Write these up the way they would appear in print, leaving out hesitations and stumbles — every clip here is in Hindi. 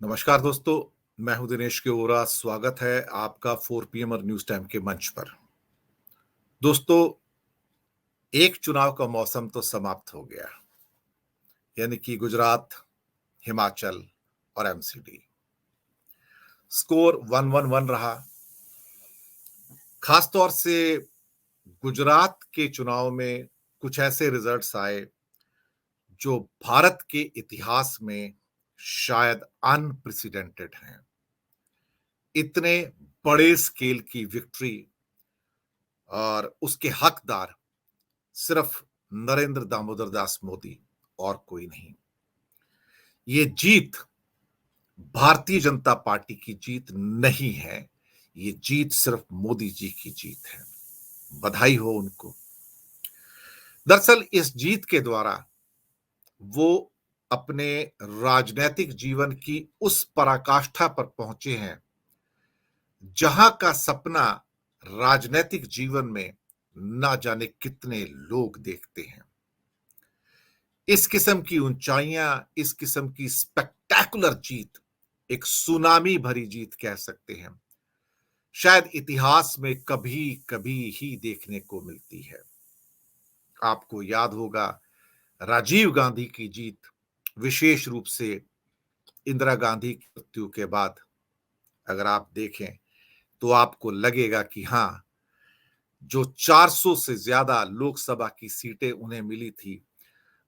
नमस्कार दोस्तों, मैं हूं दिनेश के ओरा। स्वागत है आपका 4 पीएम और न्यूज टाइम के मंच पर। दोस्तों, एक चुनाव का मौसम तो समाप्त हो गया, यानी कि गुजरात, हिमाचल और एमसीडी। स्कोर 1-1-1 रहा। खासतौर से गुजरात के चुनाव में कुछ ऐसे रिजल्ट्स आए जो भारत के इतिहास में शायद अनप्रेसिडेंटेड हैं। इतने बड़े स्केल की विक्ट्री और उसके हकदार सिर्फ नरेंद्र दामोदर दास मोदी और कोई नहीं। ये जीत भारतीय जनता पार्टी की जीत नहीं है, ये जीत सिर्फ मोदी जी की जीत है। बधाई हो उनको। दरअसल इस जीत के द्वारा वो अपने राजनीतिक जीवन की उस पराकाष्ठा पर पहुंचे हैं जहां का सपना राजनीतिक जीवन में ना जाने कितने लोग देखते हैं। इस किस्म की ऊंचाइयां, इस किस्म की स्पेक्टेकुलर जीत, एक सुनामी भरी जीत कह सकते हैं, शायद इतिहास में कभी कभी ही देखने को मिलती है। आपको याद होगा राजीव गांधी की जीत, विशेष रूप से इंदिरा गांधी की मृत्यु के बाद अगर आप देखें तो आपको लगेगा कि हां, जो 400 से ज्यादा लोकसभा की सीटें उन्हें मिली थी,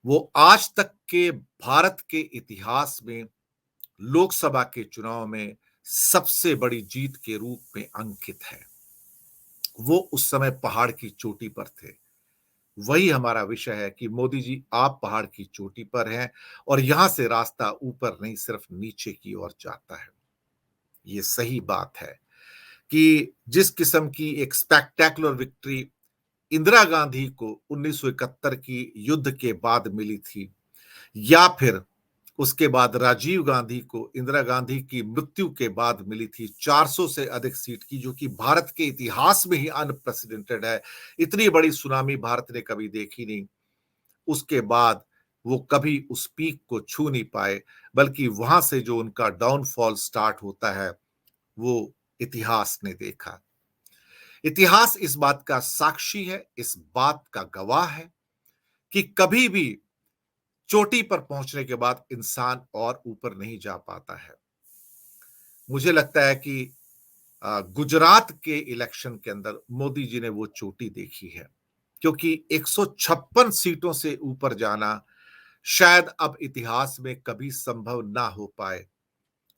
वो आज तक के भारत के इतिहास में लोकसभा के चुनाव में सबसे बड़ी जीत के रूप में अंकित है। वो उस समय पहाड़ की चोटी पर थे। वही हमारा विषय है कि मोदी जी, आप पहाड़ की चोटी पर हैं और यहां से रास्ता ऊपर नहीं, सिर्फ नीचे की ओर जाता है। ये सही बात है कि जिस किस्म की एक स्पेक्टेकुलर विक्ट्री इंदिरा गांधी को 1971 की युद्ध के बाद मिली थी, या फिर उसके बाद राजीव गांधी को इंदिरा गांधी की मृत्यु के बाद मिली थी 400 से अधिक सीट की, जो कि भारत के इतिहास में ही अनप्रेसिडेंटेड है। इतनी बड़ी सुनामी भारत ने कभी देखी नहीं। उसके बाद वो कभी उस पीक को छू नहीं पाए, बल्कि वहां से जो उनका डाउनफॉल स्टार्ट होता है वो इतिहास ने देखा। इतिहास इस बात का साक्षी है, इस बात का गवाह है कि कभी भी चोटी पर पहुंचने के बाद इंसान और ऊपर नहीं जा पाता है। मुझे लगता है कि गुजरात के इलेक्शन के अंदर मोदी जी ने वो चोटी देखी है, क्योंकि 156 सीटों से ऊपर जाना शायद अब इतिहास में कभी संभव ना हो पाए।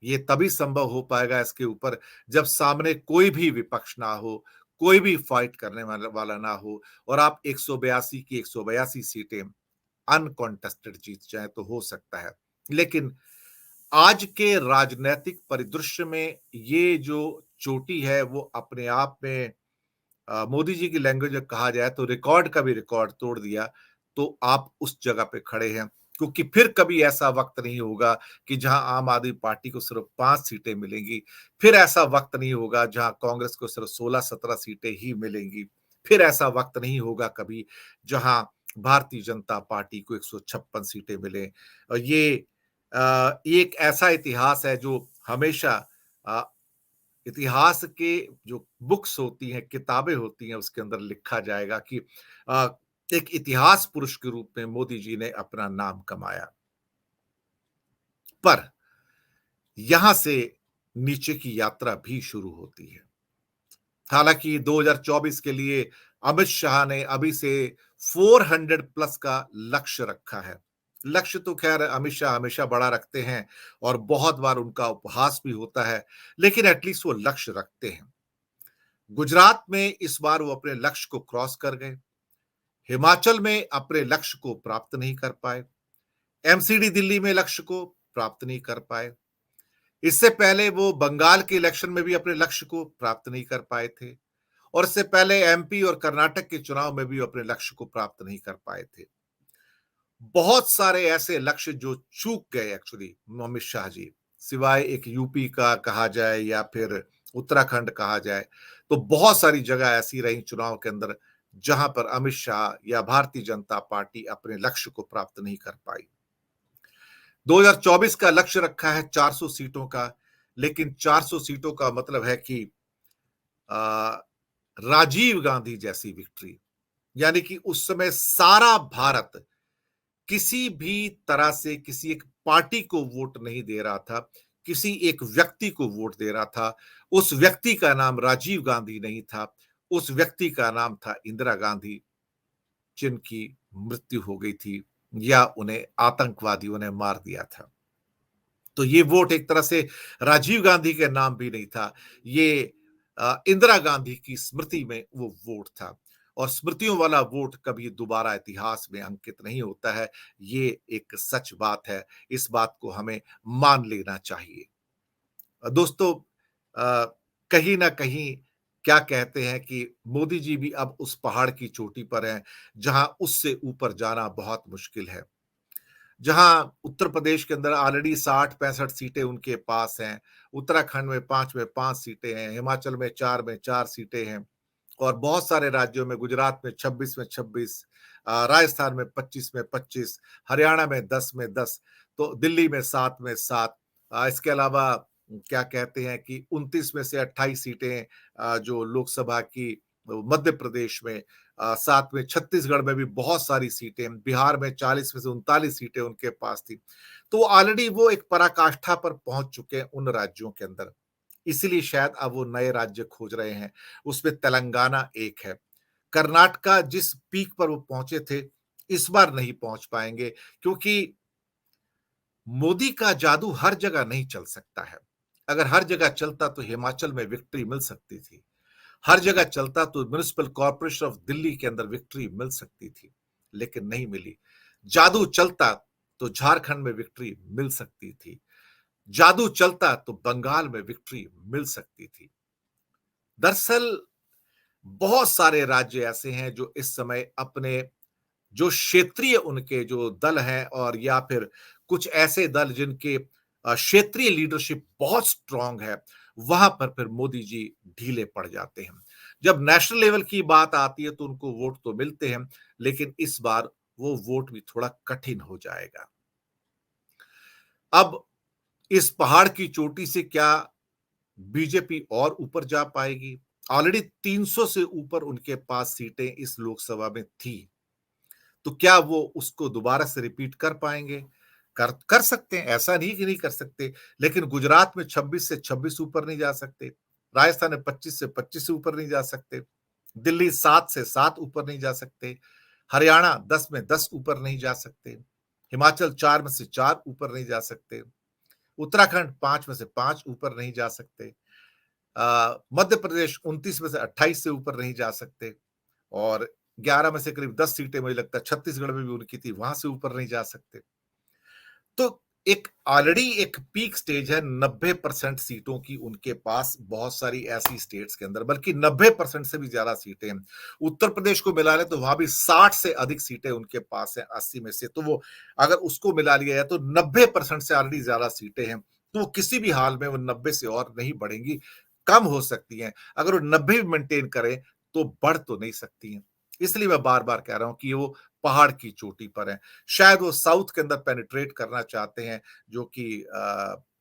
ये तभी संभव हो पाएगा इसके ऊपर जब सामने कोई भी विपक्ष ना हो, कोई भी फाइट करने वाला ना हो और आप 182 की 182 सीटें अनकॉन्टेस्टेड जीत जाए तो हो सकता है। लेकिन आज के राजनीतिक परिदृश्य में ये जो चोटी है वो अपने आप में मोदी जी की लैंग्वेज में कहा जाए तो रिकॉर्ड का भी रिकॉर्ड तोड़ दिया। तो आप उस जगह पे खड़े हैं, क्योंकि फिर कभी ऐसा वक्त नहीं होगा कि जहां आम आदमी पार्टी को सिर्फ 5 सीटें मिलेंगी। फिर ऐसा वक्त नहीं होगा जहां कांग्रेस को सिर्फ 16-17 सीटें ही मिलेंगी। फिर ऐसा वक्त नहीं होगा कभी जहां भारतीय जनता पार्टी को 156 सीटें मिले। और ये एक ऐसा इतिहास है जो हमेशा अ, इतिहास के जो बुक्स होती हैं, किताबें होती हैं, उसके अंदर लिखा जाएगा कि अ, एक इतिहास पुरुष के रूप में मोदी जी ने अपना नाम कमाया। पर यहां से नीचे की यात्रा भी शुरू होती है। हालांकि 2024 के लिए अमित शाह ने अभी से 400 प्लस का लक्ष्य रखा है। लक्ष्य तो खैर अमित शाह हमेशा बड़ा रखते हैं और बहुत बार उनका उपहास भी होता है, लेकिन एटलीस्ट वो लक्ष्य रखते हैं। गुजरात में इस बार वो अपने लक्ष्य को क्रॉस कर गए। हिमाचल में अपने लक्ष्य को प्राप्त नहीं कर पाए। एमसीडी दिल्ली में लक्ष्य को प्राप्त नहीं कर पाए। इससे पहले वो बंगाल के इलेक्शन में भी अपने लक्ष्य को प्राप्त नहीं कर पाए थे और इससे पहले एमपी और कर्नाटक के चुनाव में भी अपने लक्ष्य को प्राप्त नहीं कर पाए थे। बहुत सारे ऐसे लक्ष्य जो चूक गए एक्चुअली अमित शाह जी, सिवाय एक यूपी का कहा जाए या फिर उत्तराखंड कहा जाए, तो बहुत सारी जगह ऐसी रही चुनाव के अंदर जहां पर अमित शाह या भारतीय जनता पार्टी अपने लक्ष्य को प्राप्त नहीं कर पाई। 2024 का लक्ष्य रखा है 400 सीटों का, लेकिन 400 सीटों का मतलब है कि अ, राजीव गांधी जैसी विक्ट्री, यानी कि उस समय सारा भारत किसी भी तरह से किसी एक पार्टी को वोट नहीं दे रहा था, किसी एक व्यक्ति को वोट दे रहा था। उस व्यक्ति का नाम राजीव गांधी नहीं था, उस व्यक्ति का नाम था इंदिरा गांधी, जिनकी मृत्यु हो गई थी या उन्हें आतंकवादियों ने मार दिया था। तो ये वोट एक तरह से राजीव गांधी के नाम भी नहीं था, ये इंदिरा गांधी की स्मृति में वो वोट था। और स्मृतियों वाला वोट कभी दोबारा इतिहास में अंकित नहीं होता है, ये एक सच बात है, इस बात को हमें मान लेना चाहिए। दोस्तों, अ, कहीं न कहीं क्या कहते हैं कि मोदी जी भी अब उस पहाड़ की चोटी पर हैं, जहाँ उससे ऊपर जाना बहुत मुश्किल है। जहां उत्तर प्रदेश के अंदर ऑलरेडी 60-65 सीटें उनके पास हैं, उत्तराखंड में 5 सीटें हैं, हिमाचल में 4 सीटें हैं और बहुत सारे राज्यों में गुजरात में 26, राजस्थान में 25, हरियाणा में 10, तो दिल्ली में 7 इसके अलावा क्या कहते हैं कि 29 में से 28 सीटें जो लोकसभा की मध्य प्रदेश में, साथ में छत्तीसगढ़ में भी बहुत सारी सीटें, बिहार में 40 में से 39 सीटें उनके पास थी। तो ऑलरेडी वो एक पराकाष्ठा पर पहुंच चुके हैं उन राज्यों के अंदर। इसीलिए शायद अब वो नए राज्य खोज रहे हैं। उसमें तेलंगाना एक है। कर्नाटका जिस पीक पर वो पहुंचे थे, इस बार नहीं पहुंच पाएंगे क्योंकि मोदी का जादू हर जगह नहीं चल सकता है। अगर हर जगह चलता तो हिमाचल में विक्ट्री मिल सकती थी। हर जगह चलता तो म्युनिसिपल कॉर्पोरेशन ऑफ दिल्ली के अंदर विक्ट्री मिल सकती थी, लेकिन नहीं मिली। जादू चलता तो झारखंड में विक्ट्री मिल सकती थी। जादू चलता तो बंगाल में विक्ट्री मिल सकती थी। दरअसल बहुत सारे राज्य ऐसे हैं जो इस समय अपने जो क्षेत्रीय उनके जो दल हैं और या फिर कुछ ऐसे दल जिनके क्षेत्रीय लीडरशिप बहुत स्ट्रांग है, वहां पर फिर मोदी जी ढीले पड़ जाते हैं। जब नेशनल लेवल की बात आती है तो उनको वोट तो मिलते हैं, लेकिन इस बार वो वोट भी थोड़ा कठिन हो जाएगा। अब इस पहाड़ की चोटी से क्या बीजेपी और ऊपर जा पाएगी? ऑलरेडी 300 से ऊपर उनके पास सीटें इस लोकसभा में थी। तो क्या वो उसको दोबारा से रिपीट कर पाएंगे? कर कर सकते हैं, ऐसा नहीं कि नहीं कर सकते, लेकिन गुजरात में 26 से 26 ऊपर नहीं जा सकते, राजस्थान में 25 से 25 से ऊपर नहीं जा सकते, दिल्ली 7 से 7 ऊपर नहीं जा सकते, हरियाणा 10 में 10 ऊपर नहीं जा सकते, हिमाचल 4 में से 4 ऊपर नहीं जा सकते, उत्तराखंड 5 में से 5 ऊपर नहीं जा सकते, मध्य प्रदेश 29 में से 28 से ऊपर नहीं जा सकते और 11 में से करीब 10 सीटें मुझे लगता है छत्तीसगढ़ में भी उनकी थी, वहां से ऊपर नहीं जा सकते। तो एक ऑलरेडी एक पीक स्टेज है, 90% सीटों की उनके पास बहुत सारी ऐसी स्टेट्स के अंदर, बल्कि 90% से भी ज्यादा सीटें हैं। उत्तर प्रदेश को मिला लें तो वहां भी 60 से अधिक सीटें उनके पास है, 80 में से। तो वो अगर उसको मिला लिया जाए तो 90% से ऑलरेडी ज्यादा सीटें हैं। तो वो किसी भी हाल में वो 90 से और नहीं बढ़ेंगी, कम हो सकती हैं। अगर वो 90 भी मेंटेन करें तो बढ़ तो नहीं सकती हैं। इसलिए मैं बार बार कह रहा हूं कि वो पहाड़ की चोटी पर है। शायद वो साउथ के अंदर पेनिट्रेट करना चाहते हैं, जो कि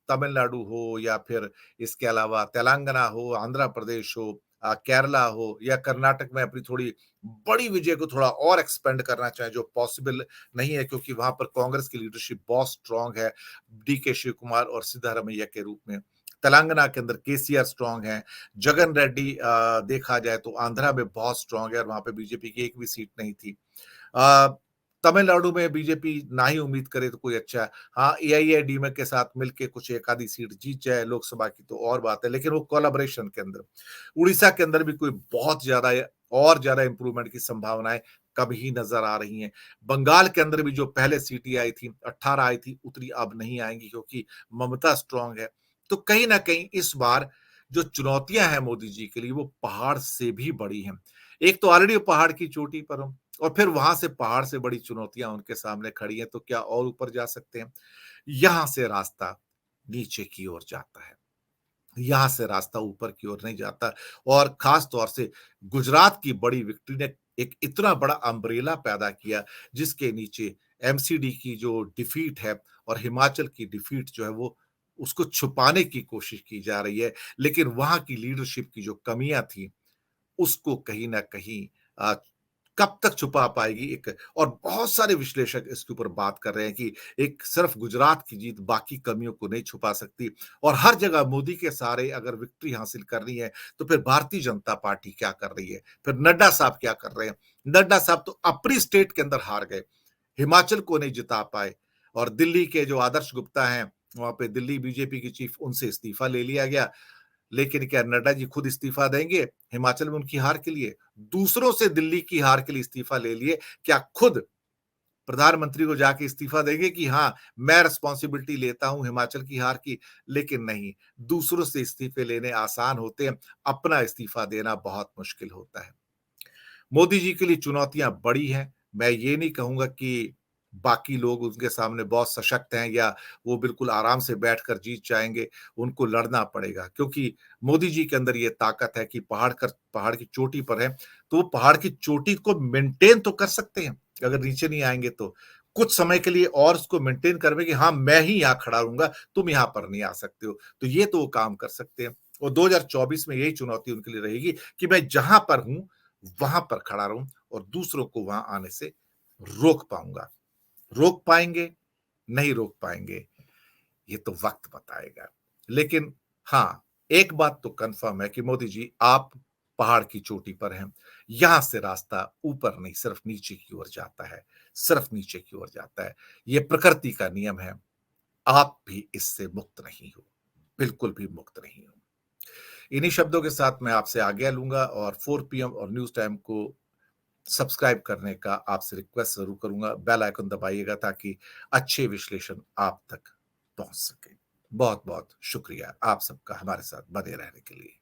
तमिलनाडु हो या फिर इसके अलावा तेलंगाना हो, आंध्र प्रदेश हो, केरला हो या कर्नाटक में अपनी थोड़ी बड़ी विजय को थोड़ा और एक्सपेंड करना चाहें, जो पॉसिबल नहीं है क्योंकि वहां पर कांग्रेस की लीडरशिप बहुत स्ट्रांग है, डीके शिव कुमार और सिद्धारमैया के रूप में। तेलंगाना के अंदर केसीआर स्ट्रांग है, जगन रेड्डी देखा जाए तो आंध्रा में बहुत स्ट्रांग है और वहां पे बीजेपी की एक भी सीट नहीं थी। अ, तमिलनाडु में बीजेपी ना ही उम्मीद करे तो कोई अच्छा है। हाँ, एआईएडीएमके के साथ मिलके कुछ एक आधी सीट जीत जाए लोकसभा की तो और बात है, लेकिन वो कोलैबोरेशन के अंदर। उड़ीसा के अंदर भी कोई बहुत ज्यादा और ज्यादा इंप्रूवमेंट की संभावनाएं कभी नजर आ रही हैं। बंगाल के अंदर भी जो पहले सीटें आई थी 18 आई थी, उतनी अब नहीं आएंगी क्योंकि ममता स्ट्रांग है। तो कहीं ना कहीं इस बार जो चुनौतियां हैं मोदी जी के लिए वो पहाड़ से भी बड़ी हैं। एक तो ऑलरेडी पहाड़ की चोटी पर हूं और फिर वहां से पहाड़ से बड़ी चुनौतियां उनके सामने खड़ी हैं, तो क्या और ऊपर जा सकते हैं? यहां से रास्ता नीचे की ओर जाता है, यहां से रास्ता ऊपर की ओर नहीं जाता। और खास तौर से गुजरात की बड़ी विक्ट्री ने एक इतना बड़ा अम्ब्रेला पैदा किया जिसके नीचे एमसीडी की जो डिफीट है और हिमाचल की डिफीट जो है वो उसको छुपाने की कोशिश की जा रही है। लेकिन वहाँ की लीडरशिप की जो कमियाँ थी, उसको कहीं न कहीं कब तक छुपा पाएगी एक। और बहुत सारे विश्लेषक इसके ऊपर बात कर रहे हैं कि एक सिर्फ गुजरात की जीत बाकी कमियों को नहीं छुपा सकती और हर जगह मोदी के सहारे अगर विक्ट्री हासिल करनी है, तो फिर भारतीय जनता पार्टी क्या कर रही है? फिर नड्डा साहब क्या कर रहे हैं? नड्डा साहब तो अपनी स्टेट के अंदर हार गए, हिमाचल को नहीं जिता पाए और दिल्ली के जो आदर्श गुप्ता हैं, वहाँ पे दिल्ली बीजेपी की चीफ उनसे इस्तीफा ले लिया गया। लेकिन क्या नड्डा जी खुद इस्तीफा देंगे हिमाचल में उनकी हार के लिए? दूसरों से दिल्ली की हार के लिए इस्तीफा ले लिए, क्या खुद प्रधानमंत्री को जाके इस्तीफा देंगे कि हाँ, मैं रिस्पॉन्सिबिलिटी लेता हूँ हिमाचल की हार की? लेकिन नहीं, दूसरों से इस्तीफे लेने आसान होते हैं, अपना इस्तीफा देना बहुत मुश्किल होता है। मोदी जी के लिए चुनौतियाँ बड़ी हैं। मैं ये नहीं कहूँगा कि बाकी लोग उनके सामने बहुत सशक्त हैं या वो बिल्कुल आराम से बैठकर जीत जाएँगे, उनको लड़ना पड़ेगा क्योंकि मोदी जी के अंदर ये ताकत है कि पहाड़ की चोटी पर हैं, तो वो पहाड़ की चोटी को मेंटेन तो कर सकते हैं, अगर नीचे नहीं आएँगे तो। कुछ समय के लिए और उसको मेंटेन करवे कि हाँ, मैं ही यहाँ खड़ा रहूँगा, तुम यहाँ पर नहीं आ सकते हो। तो ये तो वो काम कर सकते हैं और 2024 में यही चुनौती उनके लिए रहेगी कि मैं जहाँ पर हूँ, वहां पर खड़ा रहूं और दूसरों को वहां आने से रोक पाऊंगा। रोक पाएंगे, नहीं रोक पाएंगे, ये तो वक्त बताएगा। लेकिन हां, एक बात तो कंफर्म है कि मोदी जी आप पहाड़ की चोटी पर हैं। यहां से रास्ता ऊपर नहीं सिर्फ नीचे की ओर जाता है, सिर्फ नीचे की ओर जाता है। ये प्रकृति का नियम है। आप भी इससे मुक्त नहीं हो, बिल्कुल भी मुक्त नहीं हो। इन्हीं शब्दों के साथ मैं आपसे आज्ञा लूंगा और 4 पीएम और न्यूज़ टाइम को सब्सक्राइब करने का आपसे रिक्वेस्ट ज़रूर करूँगा। बेल आइकन दबाइएगा ताकि अच्छे विश्लेषण आप तक पहुँच सकें। बहुत-बहुत शुक्रिया आप सबका हमारे साथ बने रहने के लिए।